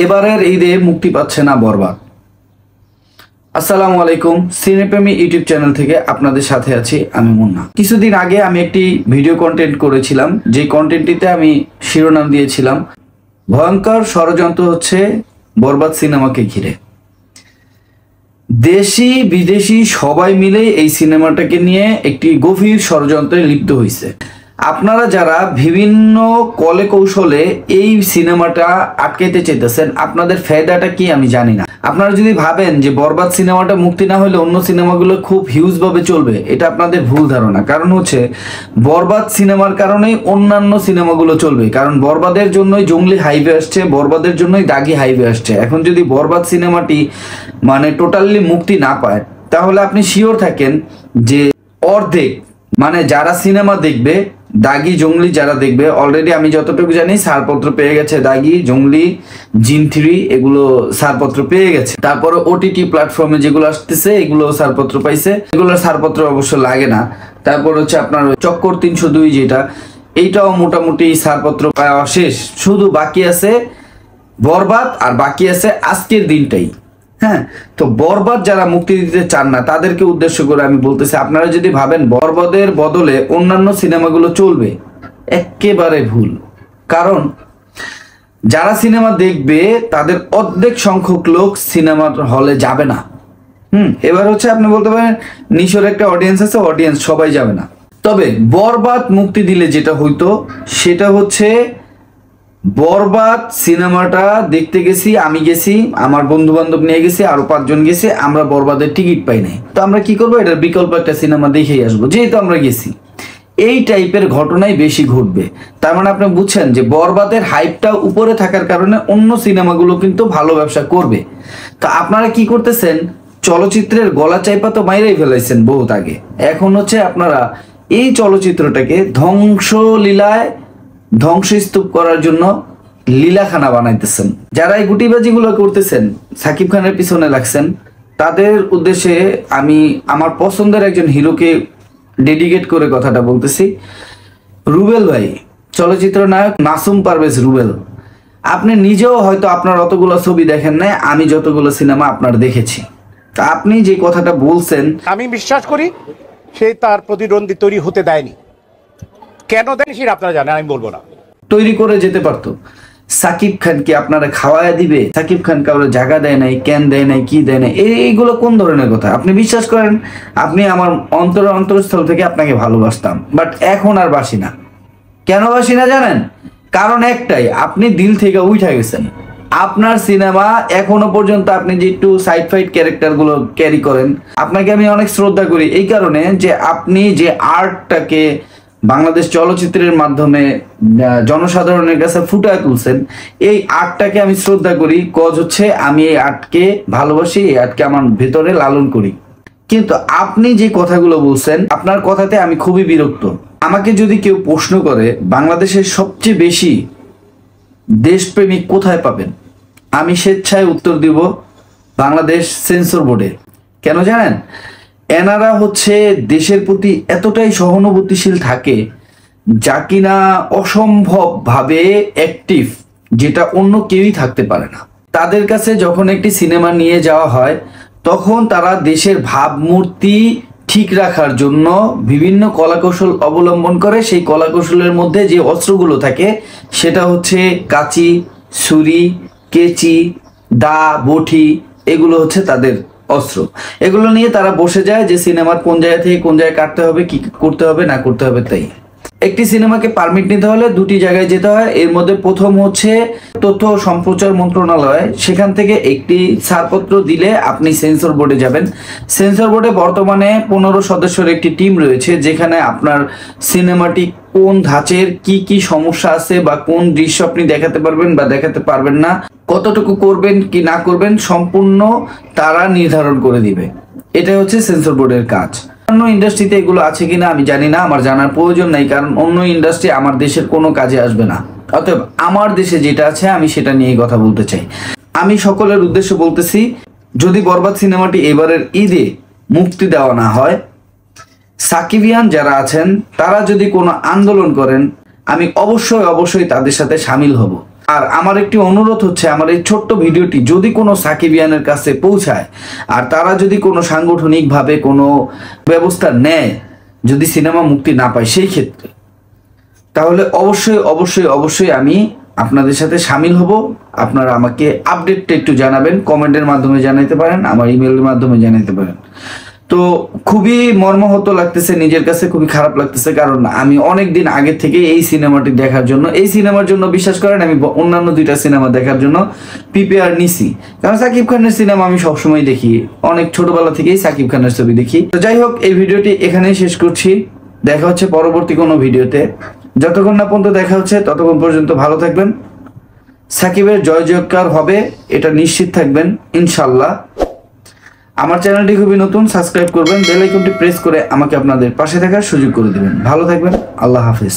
এবারের ঈদে মুক্তি পাচ্ছে না বরবাদ। আসসালামু আলাইকুম, সিনেপ্রেমী ইউটিউব চ্যানেল থেকে আপনাদের সাথে আছি আমি মুন্না। কিছুদিন আগে আমি একটি ভিডিও কন্টেন্ট করেছিলাম, যে কন্টেন্টটিতে আমি শিরোনাম দিয়েছিলাম ভয়ঙ্কর ষড়যন্ত্র হচ্ছে বরবাদ সিনেমাকে ঘিরে। দেশি বিদেশি সবাই মিলে এই সিনেমাটাকে নিয়ে একটি গভীর ষড়যন্ত্রে লিপ্ত হয়েছে। আপনারা যারা বিভিন্ন কলে কৌশলে এই সিনেমাটা আটকাইতে চাইতেছেন, আপনাদের ফায়দাটা কি আমি জানি না। আপনারা যদি ভাবেন যে বরবাদ সিনেমাটা মুক্তি না হলে অন্য সিনেমাগুলো খুব হিউজ ভাবে চলবে, এটা আপনাদের ভুল ধারণা। কারণ হচ্ছে বরবাদ সিনেমার কারণেই অন্যান্য সিনেমাগুলো চলবে। কারণ বরবাদের জন্যই জঙ্গলি হাইওয়ে আসছে, বরবাদের জন্যই দাগি হাইওয়ে আসছে। এখন যদি বরবাদ সিনেমাটি টোটালি মুক্তি না পায়, তাহলে আপনি শিওর থাকেন যে অর্ধেক যারা সিনেমা দেখবে, দাগি জঙ্গলি যারা দেখবে, অলরেডি আমি যতটুকু জানি ছাড়পত্র পেয়ে গেছে। দাগি জঙ্গলি জিন 3 এগুলো ছাড়পত্র পেয়ে গেছে। তারপরে ওটিটি প্ল্যাটফর্মে যেগুলো আসতেছে এগুলো ছাড়পত্র পাইছে। এগুলোর ছাড়পত্র অবশ্য লাগে না। তারপর হচ্ছে আপনার চক্কর 302 যেটা, এইটাও মোটামুটি ছাড়পত্র পাওয়া শেষ। শুধু বাকি আছে বরবাদ, আর বাকি আছে আজকের দিনটাই। হ্যাঁ, তো বরবাদ যারা মুক্তি দিতে চান না তাদেরকে উদ্দেশ্য করে আমি বলতেছি, আপনারা যদি ভাবেন বরবাদের বদলে অন্যান্য সিনেমাগুলো চলবে, একেবারে ভুল। কারণ যারা সিনেমা দেখবে তাদের অর্ধেক সংখ্যক লোক সিনেমার হলে যাবে না। এবার হচ্ছে আপনি বলতে পারেন নিশোর একটা অডিয়েন্স আছে, অডিয়েন্স সবাই যাবে না। তবে বরবাদ মুক্তি দিলে যেটা হইতো সেটা হচ্ছে, বরবাদ সিনেমাটা দেখতে গেছি, আমি গেছি, আমার বন্ধু বান্ধব নিয়ে গেছি, আরো 5 জন গেছে, আমরা বরবাদের টিকিট পাই নাই। তো আমরা কি করবো, এটার বিকল্প একটা সিনেমা দেখেই আসবো, যেহেতু আমরা গেছি। এই টাইপের ঘটনাই বেশি ঘটবে। তার মানে আপনি বুঝছেন যে বরবাদের হাইপটা উপরে থাকার কারণে অন্য সিনেমাগুলো কিন্তু ভালো ব্যবসা করবে। তো আপনারা কি করতেছেন, চলচ্চিত্রের গলা চাইপা তো মাইরাই ফেলাইছেন বহুত আগে। এখন হচ্ছে আপনারা এই চলচ্চিত্রটাকে ধ্বংসলীলায় ধ্বংসস্তূপ করার জন্য লীলাখানা বানাইতেছেন। যারা এই গুটিবাজি গুলো করতেছেন, সাকিব খানের পিছনে লাগছেন, তাদের উদ্দেশ্যে আমি আমার পছন্দের একজন হিরোকে ডেডিকেট করে কথাটা বলতেছি। রুবেল ভাই, চলচ্চিত্র নায়ক মাসুম পারভেজ রুবেল, আপনি নিজেও হয়তো আপনার অতগুলো ছবি দেখেন নাই, আমি যতগুলো সিনেমা আপনার দেখেছি। তা আপনি যে কথাটা বলছেন, আমি বিশ্বাস করি সে তার প্রতিদ্বন্দ্বী তৈরি হতে দেয়নি। কেন দেয়নি সেটা আপনারা জানেন, আমি বলবো না। তৈরি করে যেতে পারতো। সাকিব খানকে আপনারা খাওয়ায় দিবে? সাকিব খান কাউরে জায়গা দেয় নাই, কেন দেয় নাই, কি দেয় নাই, এইগুলো কোন ধরনের কথা? আপনি বিশ্বাস করেন, আপনি আমার অন্তরস্থল থেকে আপনাকে ভালোবাসতাম, বাট এখন আর বাসি না। কেন বাসি না জানেন? কারণ একটাই, আপনি দিল থেকে উঠে গেছেন। আপনার সিনেমা এখনো পর্যন্ত আপনি যে একটু সাইড ফাইড ক্যারেক্টার গুলো ক্যারি করেন, আপনাকে আমি অনেক শ্রদ্ধা করি এই কারণে যে আপনি যে আর্টটাকে বাংলাদেশ চলচ্চিত্রের মাধ্যমে জনসাধারণের কাছে ফুটায় তুলছেন, এই আর্টটাকে আমি শ্রদ্ধা করি। কজ হচ্ছে আমি এই আর্টকে ভালোবাসি, এই আর্টকে আমার ভেতরে লালন করি। কিন্তু আপনি যে কথাগুলো বলছেন, আপনার কথাতে আমি খুবই বিরক্ত। আমাকে যদি কেউ প্রশ্ন করে বাংলাদেশের সবচেয়ে বেশি দেশপ্রেমিক কোথায় পাবেন, আমি স্বেচ্ছায় উত্তর দিব বাংলাদেশ সেন্সর বোর্ডে। কেন জানেন? এনারা হচ্ছে দেশের প্রতি এতটাই সহানুভূতিশীল থাকে, যা কিনা অসম্ভবভাবে অ্যাক্টিভ, যেটা অন্য কেউই থাকতে পারে না। তাদের কাছে যখন একটি সিনেমা নিয়ে যাওয়া হয়, তখন তারা দেশের ভাবমূর্তি ঠিক রাখার জন্য বিভিন্ন কলাকৌশল অবলম্বন করে। সেই কলাকৌশলের মধ্যে যে অস্ত্রগুলো থাকে সেটা হচ্ছে কাঁচি, ছুরি, কেচি, দা, বটি, এগুলো হচ্ছে তাদের অস্ত্র। এগুলো নিয়ে তারা বসে যায় যে সিনেমার কোন জায়গা থেকে কোন জায়গায় কাটতে হবে, কি করতে হবে না করতে হবে। তাই একটি সিনেমাকে পারমিট নিতে হলে 2টি জায়গায় যেতে হয়। এর মধ্যে প্রথম হচ্ছে তথ্য ও সম্প্রচার মন্ত্রণালয়, সেখান থেকে একটি ছাড়পত্র দিলে আপনি সেন্সর বোর্ডে যাবেন। সেন্সর বোর্ডে বর্তমানে 15 সদস্যের একটি টিম রয়েছে, যেখানে আপনার সিনেমাটি কোন ধাঁচের কি কি সমস্যা আছে বা কোন দৃশ্য আপনি দেখাতে পারবেন বা দেখাতে পারবেন না, কতটুকু করবেন কি না করবেন, সম্পূর্ণ তারা নির্ধারণ করে দিবে। এটা হচ্ছে সেন্সর বোর্ডের কাজ। অন্য ইন্ডাস্ট্রিতে এগুলো আছে কিনা আমি জানি না, আমার জানার প্রয়োজন নাই, কারণ অন্য ইন্ডাস্ট্রি আমার দেশের কোনো কাজে আসবে না। অতএব আমার দেশে যেটা আছে আমি সেটা নিয়ে কথা বলতে চাই। আমি সকলের উদ্দেশ্যে বলতেছি, যদি বরবাদ সিনেমাটি এবারের ঈদে মুক্তি দেওয়া না হয়, সাকিবিয়ান যারা আছেন তারা যদি কোনো আন্দোলন করেন, আমি অবশ্যই তাদের সাথে সামিল হব। আর আমার একটি অনুরোধ হচ্ছে, আমার এই ছোট্ট ভিডিওটি যদি কোনো সাকিবিয়ানের কাছে পৌঁছায় আর তারা যদি কোনো সাংগঠনিকভাবে কোনো ব্যবস্থা নেয়, যদি সিনেমা মুক্তি না পায় সেই ক্ষেত্রে, তাহলে অবশ্যই অবশ্যই অবশ্যই আমি আপনাদের সাথে সামিল হব। আপনারা আমাকে আপডেটটা একটু জানাবেন, কমেন্টের মাধ্যমে জানাতে পারেন, আমার ইমেলের মাধ্যমে জানাতে পারেন। তো খুবই মর্মাহত লাগতেছে, নিজের কাছে খুবই খারাপ লাগতেছে, কারণ আমি অনেক দিন আগে থেকে এই সিনেমাটি দেখার জন্য, এই সিনেমার জন্য বিশ্বাস করেন আমি অন্যান্য 2টা সিনেমা দেখার জন্য প্রিপেয়ার নিছি। কারণ সাকিব খানের সিনেমা আমি সবসময় দেখি, অনেক ছোটবেলা থেকেই সাকিব খানের ছবি দেখি। তো যাই হোক, এই ভিডিওটি এখানেই শেষ করছি। দেখা হচ্ছে পরবর্তী কোনো ভিডিওতে। যতক্ষণ না পর্যন্ত দেখা হচ্ছে ততক্ষণ পর্যন্ত ভালো থাকবেন। সাকিবের জয় জয়কার হবে, এটা নিশ্চিত থাকবেন ইনশাল্লাহ। আমার চ্যানেলটি খুবই নতুন, সাবস্ক্রাইব করবেন, বেল আইকনটি প্রেস করে আমাকে আপনাদের পাশে থাকার সুযোগ করে দিবেন। ভালো থাকবেন, আল্লাহ হাফেজ।